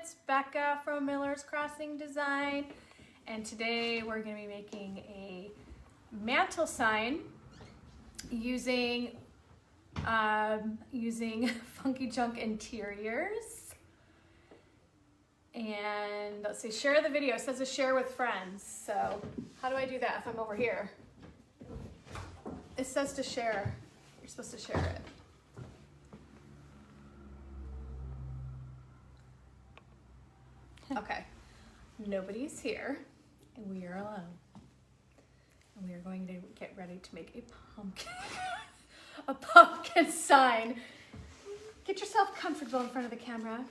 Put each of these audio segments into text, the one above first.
it's Becca from Miller's Crossing Design, and today we're going to be making a mantle sign using Funky Junk interiors. And let's see, share the video. It says to share with friends. So how do I do that if I'm over here? It says to share. You're supposed to share it. Okay, nobody's here, and we are alone. And we are going to get ready to make a pumpkin, a pumpkin sign. Get yourself comfortable in front of the camera.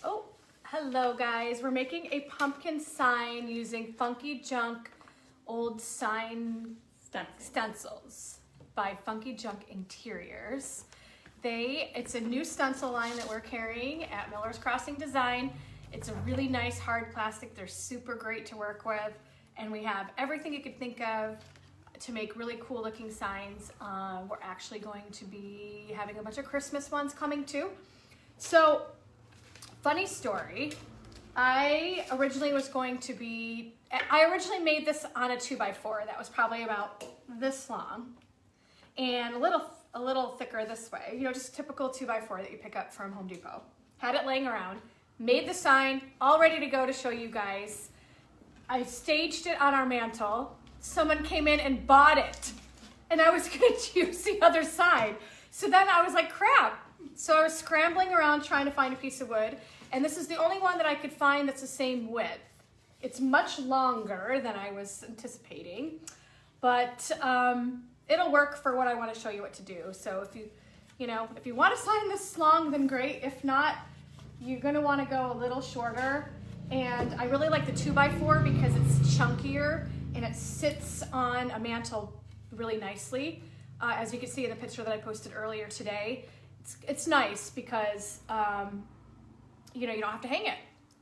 Oh, hello guys. We're making a pumpkin sign using Funky Junk old sign stencils by Funky Junk Interiors. It's a new stencil line that we're carrying at Miller's Crossing Design. It's a really nice hard plastic. They're super great to work with. And we have everything you could think of to make really cool looking signs. We're actually going to be having a bunch of Christmas ones coming too. So, funny story. I originally made this on a 2x4 that was probably about this long and a little thicker this way. You know, just typical 2x4 that you pick up from Home Depot. Had it laying around. Made the sign, all ready to go to show you guys. I staged it on our mantle. Someone came in and bought it. And I was gonna use the other side. So then I was like, crap. So I was scrambling around trying to find a piece of wood. And this is the only one that I could find that's the same width. It's much longer than I was anticipating. But it'll work for what I wanna show you what to do. So if you want a sign this long, then great. If not, you're gonna wanna go a little shorter. And I really like the 2x4 because it's chunkier and it sits on a mantle really nicely. As you can see in the picture that I posted earlier today, it's nice because you don't have to hang it.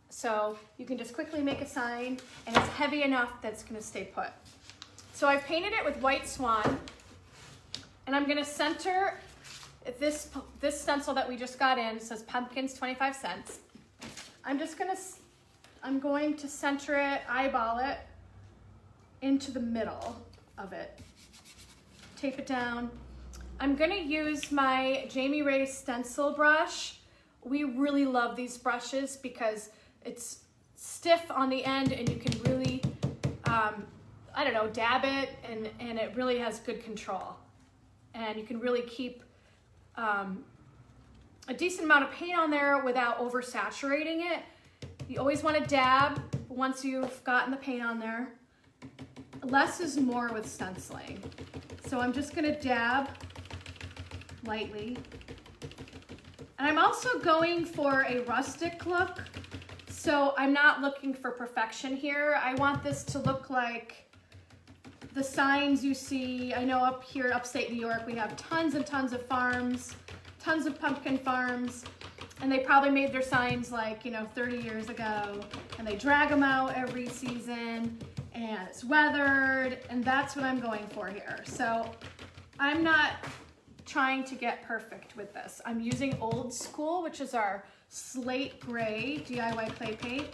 So you can just quickly make a sign and it's heavy enough that it's gonna stay put. So I've painted it with white swan and I'm gonna center this stencil that we just got in. It says pumpkins 25 cents. I'm going to center it, eyeball it into the middle of it. Tape it down. I'm gonna use my Jamie Ray stencil brush. We really love these brushes because it's stiff on the end and you can really, dab it and it really has good control. And you can really keep a decent amount of paint on there without oversaturating it. You always want to dab once you've gotten the paint on there. Less is more with stenciling. So I'm just gonna dab lightly. And I'm also going for a rustic look. So I'm not looking for perfection here. I want this to look like the signs you see. I know up here in upstate New York, we have tons and tons of farms, tons of pumpkin farms, and they probably made their signs 30 years ago, and they drag them out every season, and it's weathered, and that's what I'm going for here. So I'm not trying to get perfect with this. I'm using Old School, which is our slate gray DIY clay paint.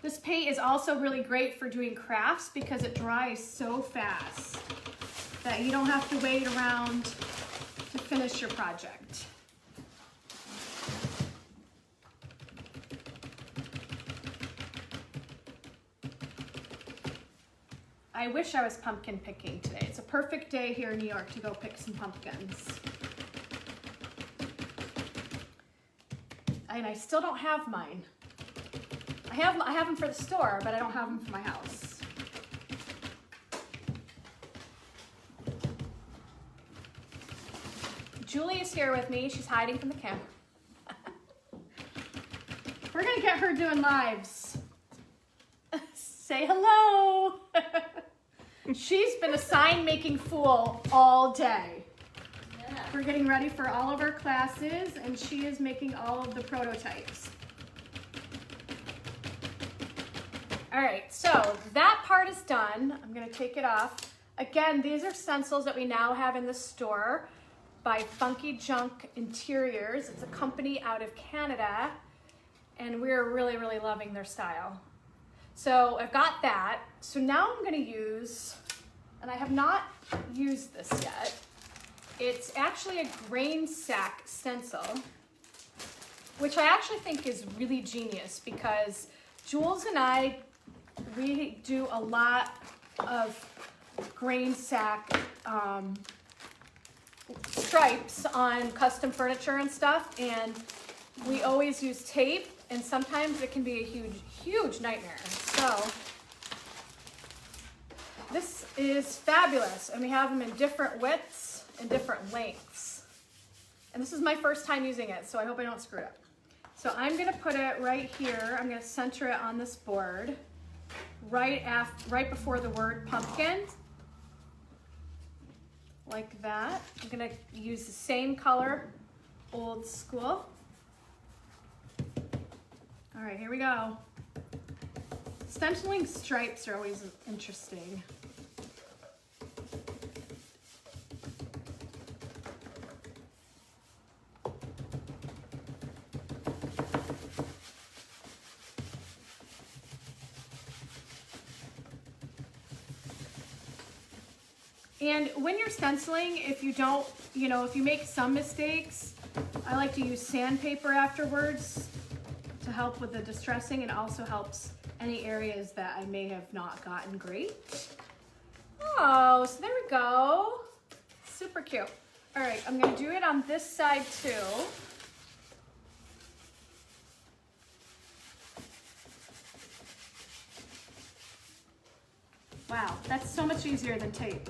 This paint is also really great for doing crafts because it dries so fast that you don't have to wait around to finish your project. I wish I was pumpkin picking today. It's a perfect day here in New York to go pick some pumpkins. And I still don't have mine. I have them for the store, but I don't have them for my house. Julie is here with me. She's hiding from the camera. We're gonna get her doing lives. Say hello. She's been a sign making fool all day. Yeah. We're getting ready for all of our classes and she is making all of the prototypes. All right, so that part is done. I'm gonna take it off. Again, these are stencils that we now have in the store by Funky Junk Interiors. It's a company out of Canada. and we're really, really loving their style. So I've got that. So now I'm gonna use, and I have not used this yet, it's actually a grain sack stencil, which I actually think is really genius because Jules and I, we do a lot of grain sack stripes on custom furniture and stuff, and we always use tape, and sometimes it can be a huge, huge nightmare. So this is fabulous, and we have them in different widths and different lengths. And this is my first time using it, so I hope I don't screw it up. So I'm gonna put it right here. I'm gonna center it on this board, right before the word pumpkin, like that. I'm gonna use the same color, old school. All right, here we go. Stenciling stripes are always interesting. And when you're stenciling, if you don't, if you make some mistakes, I like to use sandpaper afterwards to help with the distressing, and also helps any areas that I may have not gotten great. Oh, so there we go. Super cute. All right, I'm gonna do it on this side too. Wow, that's so much easier than tape.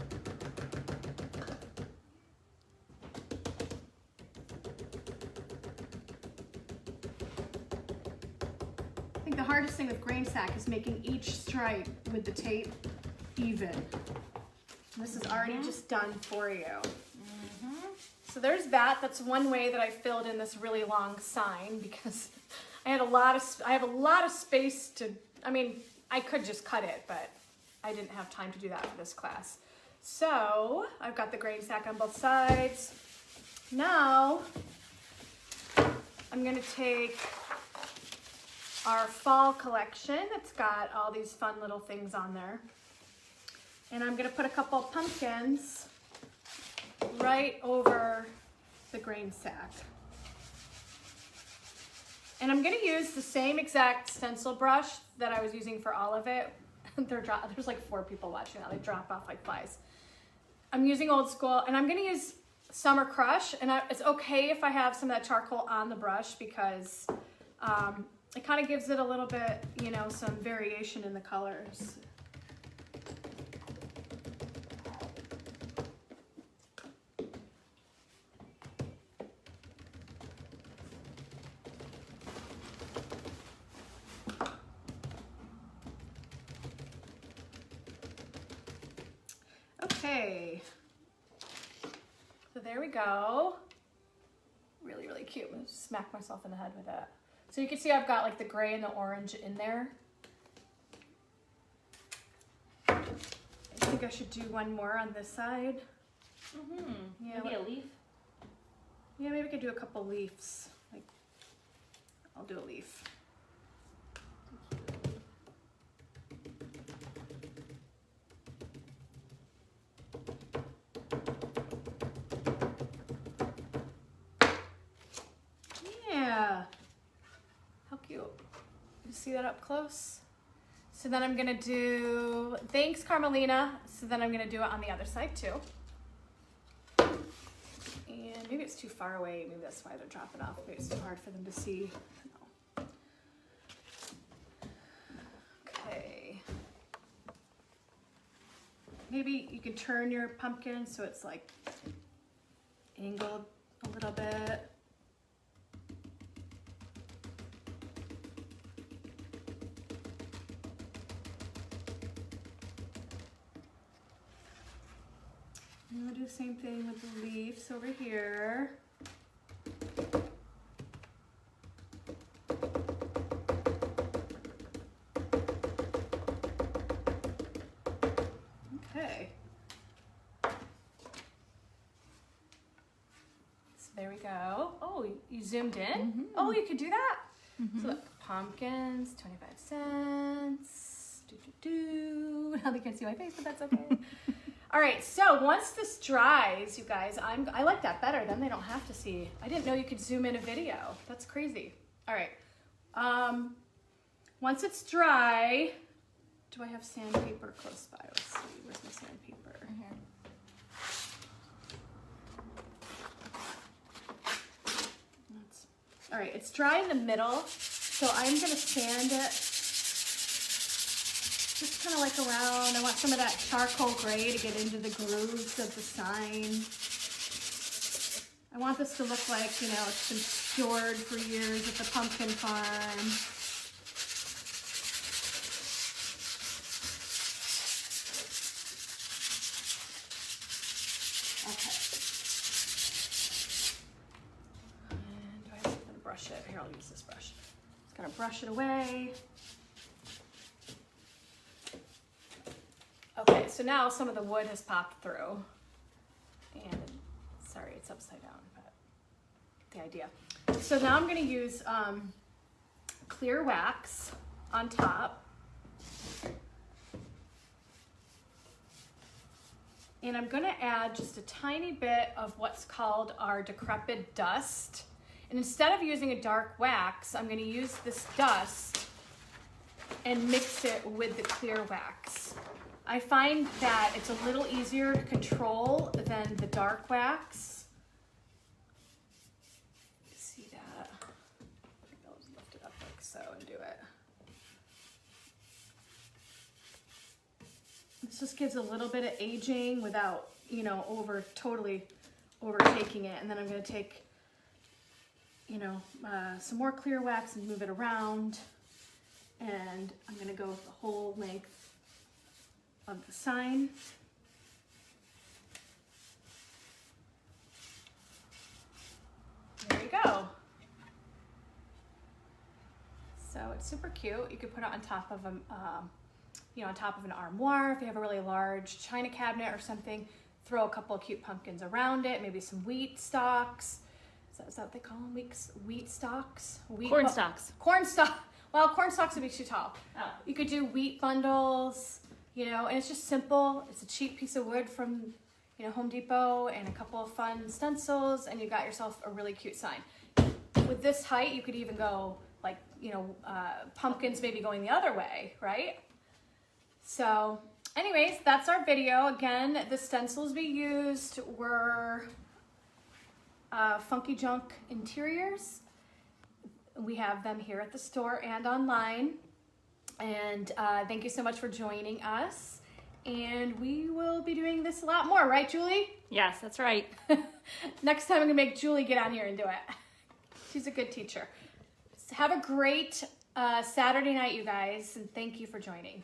I think the hardest thing with grain sack is making each stripe with the tape even. This is already just done for you. So there's that. That's one way that I filled in this really long sign, because I have a lot of space to, I could just cut it, but I didn't have time to do that for this class. So I've got the grain sack on both sides. Now I'm gonna take our fall collection. It's got all these fun little things on there. And I'm gonna put a couple of pumpkins right over the grain sack. And I'm gonna use the same exact stencil brush that I was using for all of it. There's like 4 people watching now. They drop off like flies. I'm using old school, and I'm gonna use Summer Crush, and it's okay if I have some of that charcoal on the brush, because it kind of gives it a little bit, some variation in the colors. Okay, so there we go. Really, really cute. I'm gonna smack myself in the head with that. So you can see I've got like the gray and the orange in there. I think I should do one more on this side. Yeah, maybe a leaf? Yeah, maybe we could do a couple leaves. Like, I'll do a leaf. Yeah, how cute. You see that up close? So then I'm gonna do, thanks Carmelina. So then I'm gonna do it on the other side too. And maybe it's too far away. Maybe that's why they're dropping off. Maybe it's too hard for them to see. No. Okay. Maybe you can turn your pumpkin so it's like angled a little bit. And we'll do the same thing with the leaves over here. Okay. So there we go. Oh, you zoomed in? Oh, you could do that? So the pumpkins, 25 cents. Now they can't see my face, but that's okay. All right, so once this dries, you guys, I like that better. Then they don't have to see. I didn't know you could zoom in a video. That's crazy. All right. Once it's dry, do I have sandpaper close by? Let's see. Where's my sandpaper? Right here. All right, it's dry in the middle, so I'm gonna sand it just kind of like around. I want some of that charcoal gray to get into the grooves of the sign. I want this to look like, you know, it's been stored for years at the pumpkin farm. Okay. And do I have to brush it? Here, I'll use this brush. Just gonna brush it away. Okay, so now some of the wood has popped through. And sorry, it's upside down, but the idea. So now I'm gonna use clear wax on top. And I'm gonna add just a tiny bit of what's called our decrepit dust. And instead of using a dark wax, I'm gonna use this dust and mix it with the clear wax. I find that it's a little easier to control than the dark wax. See that? I'll just lift it up like so and do it. This just gives a little bit of aging without, you know, totally overtaking it. And then I'm gonna take, you know, some more clear wax and move it around. And I'm gonna go the whole length of the sign. There you go. So it's super cute. You could put it on top of a, you know, on top of an armoire if you have a really large china cabinet or something. Throw a couple of cute pumpkins around it. Maybe some wheat stalks. Is that what they call them? Wheat stalks? Corn stalks. Corn stalk. Well, corn stalks would be too tall. Oh. You could do wheat bundles. You know, and it's just simple. It's a cheap piece of wood from, you know, Home Depot and a couple of fun stencils, and you got yourself a really cute sign. With this height, you could even go like, you know, pumpkins maybe going the other way, right? So anyways, that's our video. Again, the stencils we used were Funky Junk Interiors. We have them here at the store and online. And thank you so much for joining us. And we will be doing this a lot more, right, Julie? Yes, that's right. Next time I'm gonna make Julie get on here and do it. She's a good teacher. So have a great Saturday night, you guys, and thank you for joining.